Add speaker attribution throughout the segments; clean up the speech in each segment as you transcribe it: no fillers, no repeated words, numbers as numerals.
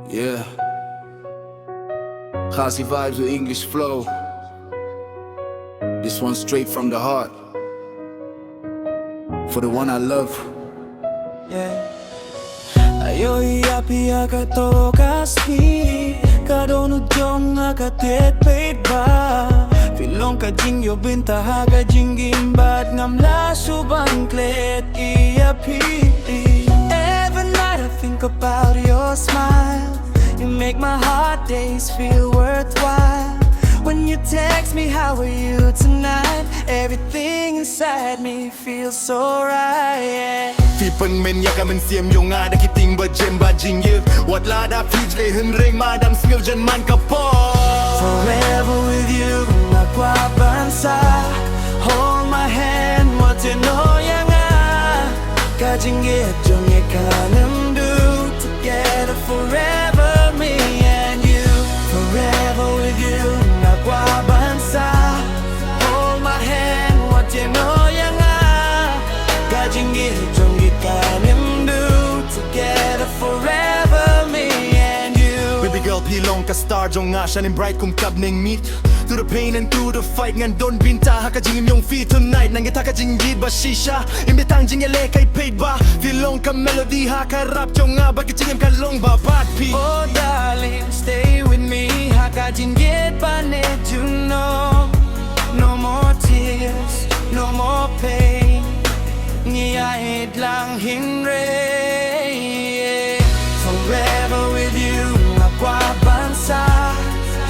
Speaker 1: Yeah, Khasi vibes with English flow. This one straight from the heart, for the one I love.
Speaker 2: Yeah. Ayo iya ka to Khasi, ka dono jong ka tet peit ba. Filong ka jing yo binta ha ka jing gimbad ngam la subang klet iya pi. Every night I think about your smile. You make my hard days feel worthwhile. When you text me, how are you tonight? Everything inside me feels so right, yeah.
Speaker 3: Phi phân men ya ka men siam yo nga da kiting ba jem ba jing ye wat la da phi le hun reng ma dam smil jen man ka po.
Speaker 2: Forever with you na kwa bansa. Hold my hand what you know ya nga ka jing ye jong ye ka nam do together forever me and you. Forever with you na kwa bansa. Hold my hand what you know ya nga ka jing ye jong ye ka nam do together forever me and you.
Speaker 3: Baby girl pilong ka star jong nga shining bright kum kap ning meet. Through the pain and through the fight ngan don binta ha ka jing yung feet tonight nang ita ka jing di ba shisha imbitang jing ele kay paid ba filong ka melody ha ka rap jong nga ba ka jing ka long ba bad pi.
Speaker 2: Oh darling, stay with me. Ha ka jing get pa net you know. No more tears, no more pain. Ngiyahit lang hinray. Forever with you na kwa bansa.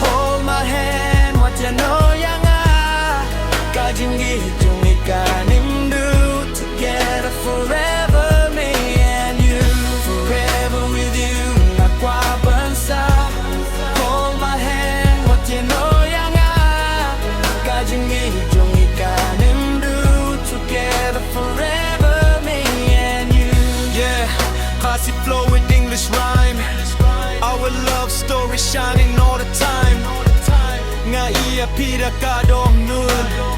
Speaker 2: Hold my hand, what you know ya nga ka jing gitong ikanim do together forever me and you. Forever with you na kwa bansa. Hold my hand, what you know ya nga ka jing gitong ikanim do together forever me and you.
Speaker 3: Yeah, Khasi flow with English rhyme. Our love story shining all the time. Nga iya pida ka dong nun.